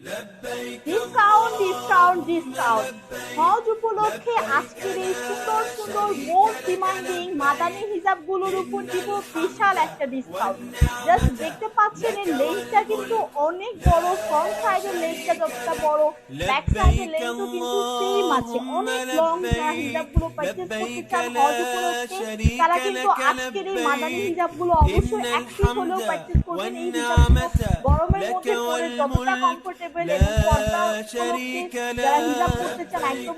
Discount discount discount হজ উপলক্ষে আজকের এই সুন্দর সুন্দর মোস্ট ডিমান্ডিং মাদানি হিজাব গুলোর উপর দিব বিশাল একটা ডিসকাউন্ট। জাস্ট দেখতে পাচ্ছেন এর লেন্থটা কিন্তু অনেক বড়, ফ্রন্ট সাইডের লেন্থটা যতটা বড়, ব্যাক সাইডের লেন্থও কিন্তু সেম আছে। অনেক লং যারা হিজাব গুলো পারচেজ করতে চান হজ উপলক্ষে তারা কিন্তু আজকের এই মাদানি হিজাব গুলো অবশ্যই এক পিস হলেও পারচেজ করবেন। এই হিজাবগুলো গরমের মধ্যে পরে যতটা কমফোর্টেবল এবং পর্দা উপলক্ষে যারা হিজাব পরতে চান একদম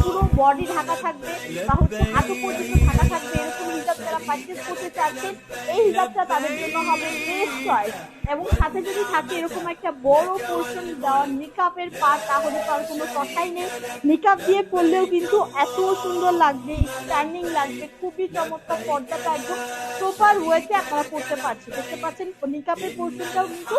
পুরো বডি ঢাকা থাকবে বা হচ্ছে হাঁটু পর্যন্ত ঢাকা থাকবে এরকম হিজাব যারা পারচেজ করতে চাচ্ছেন এই হিজাবটা তাদের জন্য হবে বেস্ট চয়েস। এবং সাথে যদি থাকে এরকম একটা বড় পোর্শন দেওয়া নিকাবের পার্ট তাহলে তো আর কোনো কথাই নেই। নিকাব দিয়ে পরলেও কিন্তু এত সুন্দর লাগবে, স্ট্যান্ডিং লাগবে, খুবই চমৎকার। পর্দাটা একদম প্রপার ওয়েতে আপনারা পড়তে পারছেন। দেখতে পাচ্ছেন নিকাবের পোর্শনটাও কিন্তু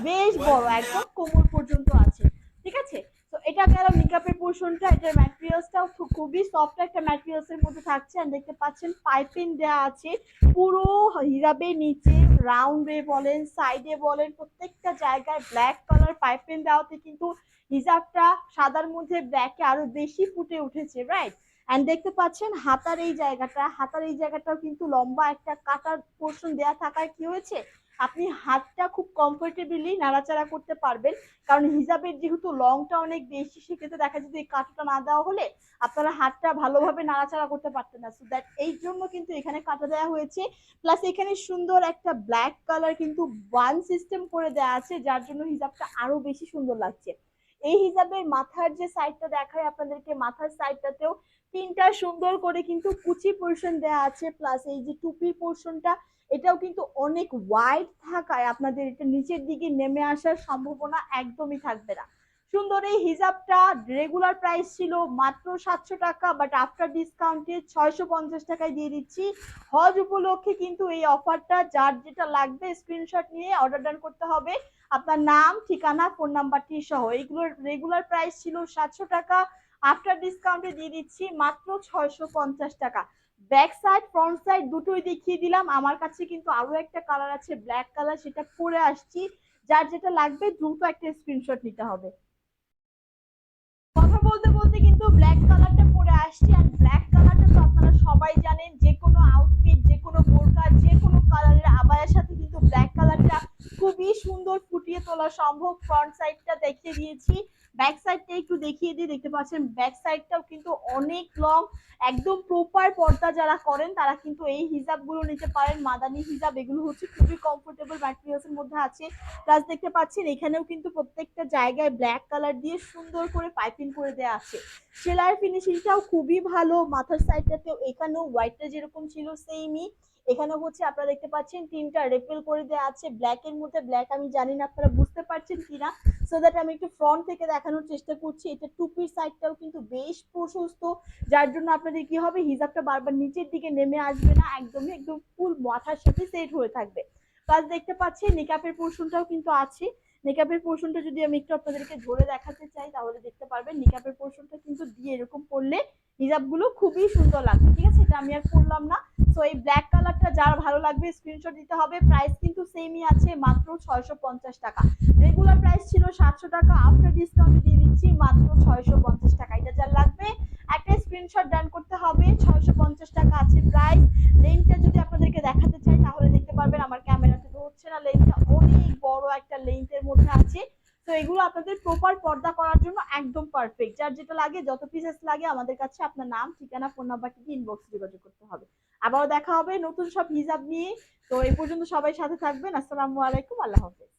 বেশ বড়, একদম কোমর পর্যন্ত আছে। ঠিক আছে, তো এটা গেল নিকাবের পোর্শনটা। এটার ম্যাটেরিয়ালসটাও খুবই সফট একটা ম্যাটেরিয়ালস এর মধ্যে থাকছে। আর দেখতে পাচ্ছেন পাইপিং দেওয়া আছে পুরো হিজাবের নিচে, রাউন্ডে বলেন সাইডে বলেন প্রত্যেকটা জায়গায় ব্ল্যাক কালার পাইপিং দেওয়াতে কিন্তু হিজাবটা সাদার মধ্যে ব্ল্যাকে আরো বেশি ফুটে উঠেছে, রাইট। এন্ড দেখতে পাচ্ছেন হাতার এই জায়গাটাও কিন্তু লম্বা একটা কাটার পোর্শন দেওয়া থাকায় কি হয়েছে আপনি হাতটা খুব কমফোর্টেবলি নাড়াচাড়া করতে পারবেন। কারণ হিজাবের যেহেতু লংটা অনেক বেশি, সেক্ষেত্রে দেখা যদি এই কাঁটাটা না দেওয়া হলে আপনারা হাতটা ভালোভাবে নাড়াচাড়া করতে পারতেন না। সো দ্যাট এই জন্য কিন্তু এখানে কাটা দেওয়া হয়েছে। প্লাস এখানে সুন্দর একটা ব্ল্যাক কালার কিন্তু ওয়ান সিস্টেম করে দেওয়া আছে, যার জন্য হিজাবটা আরো বেশি সুন্দর লাগছে। এই হিজাবের মাথার যে সাইডটা দেখায় আপনাদেরকে, মাথার সাইডটাতেও তিনটা সুন্দর করে কিন্তু কুচি পোর্শন দেওয়া আছে। প্লাস এই যে টুপির পোর্শনটা এটাও কিন্তু অনেক ওয়াইড থাকায় আপনাদের এটা নিচের দিকে নেমে আসার সম্ভাবনা একদমই থাকবে না। সুন্দর এই হিজাবটা রেগুলার প্রাইস ছিল মাত্র 700 টাকা, বাট আফটার ডিসকাউন্টে 650 টাকায় দিয়ে দিচ্ছি। হজ উপলক্ষে কিন্তু এই অফারটা, যার যেটা লাগবে স্ক্রিনশট নিয়ে অর্ডার ডান করতে হবে, আপনার নাম, ঠিকানা, ফোন নাম্বারটি সহ। এইগুলোর রেগুলার প্রাইস ছিল 700 টাকা, আফটার ডিসকাউন্টে দিয়ে দিচ্ছি মাত্র 650 টাকা। ব্যাক সাইড ফ্রন্ট সাইড দুটোই দেখিয়ে দিলাম। আমার কাছে কিন্তু আরো একটা কালার আছে ব্ল্যাক কালার, সেটা পরে আসছি। যার যেটা লাগবে দ্রুত একটা স্ক্রিনশট নিতে হবে। কথা বলতে বলতে কিন্তু ব্ল্যাক কালারটা পরে আসছি। আর ব্ল্যাক কালারটা তো আপনারা সবাই জানেন, যে কোনো আউটফিট, যে কোনো বোরকা, যে কোনো কালারের আবায়ার সাথে কিন্তু ব্ল্যাক কালারটা খুবই সুন্দর ফুটিয়ে তোলা সম্ভব। ফ্রন্ট সাইডটা দেখিয়ে দিয়েছি, ব্যাক সাইডটা একটু দেখিয়ে দিয়ে। দেখতে পাচ্ছেন ব্যাক সাইডটাও কিন্তু অনেক লং, একদম প্রপার পর্দা যারা করেন তারা কিন্তু এই হিজাব গুলো নিতে পারেন। মাদানি হিজাব এগুলো হচ্ছে খুবই কমফোর্টেবল ম্যাটেরিয়ালস এর মধ্যে আছে। প্লাস দেখতে পাচ্ছেন এখানেও কিন্তু প্রত্যেকটা জায়গায় ব্ল্যাক কালার দিয়ে সুন্দর করে পাইপিং করে দেওয়া আছে। সেলাই ফিনিশিংটাও খুবই ভালো। মাথার সাইডটাতেও এখানেও হোয়াইটটা যেরকম ছিল সেমই, এখানে হচ্ছে আপনারা দেখতে পাচ্ছেন তিনটা রেপেল করে দেওয়া আছে ব্ল্যাক এর মধ্যে। ব্ল্যাক আমি জানি না আপনারা বুঝতে পারছেন কিনা, সো দ্যাট আমি একটু ফ্রন্ট থেকে দেখানোর চেষ্টা করছি। এটা টুপির সাইডটাও কিন্তু বেশ প্রশস্ত, যার জন্য আপনাদের কি হবে হিজাবটা বারবার নিচের দিকে নেমে আসবে না, একদমই একদম ফুল মাথার সাথে সেট হয়ে থাকবে। প্লাস দেখতে পাচ্ছি নিকাপের পোর্শনটাও কিন্তু আছে। নিকাপের পোর্শনটা যদি আমি একটু আপনাদেরকে ধরে দেখাতে চাই তাহলে দেখতে পারবেন নিকাপের পোর্শনটা কিন্তু দিয়ে এরকম পরলে হিজাবগুলো খুবই সুন্দর লাগবে। ঠিক আছে, এটা আমি আর পরলাম না। সো এই ব্ল্যাক কালারটা যার ভালো লাগবে স্ক্রিনশট দিতে হবে। প্রাইস কিন্তু সেমই আছে, মাত্র 650 টাকা। রেগুলার প্রাইস ছিল 700 টাকা, আফটার ডিসকাউন্ট দিয়ে দিচ্ছি মাত্র 650 টাকা। এটা যার লাগবে একটা স্ক্রিনশট ডান করতে হবে। 650 টাকা আছে প্রাইস। লেন্থটা যদি আপনাদেরকে দেখাতে চাই তাহলে দেখতে পারবেন, আমার ক্যামেরাতে তো হচ্ছে না, লেন্থটা অনেক বড় একটা লেন্থের মধ্যে আছে। তো এগুলো আপনাদের প্রপার পর্দা করার জন্য একদম পারফেক্ট। যার যেটা লাগে, যত পিসেস লাগে আমাদের কাছে আপনার নাম, ঠিকানা, ফোন নাম্বারটি দিয়ে ইনবক্সে যোগাযোগ করতে হবে। আবারও দেখা হবে নতুন সব হিজাব নিয়ে। তো এই পর্যন্ত সবাই সাথে থাকবেন। আসসালামু আলাইকুম, আল্লাহ হাফেজ।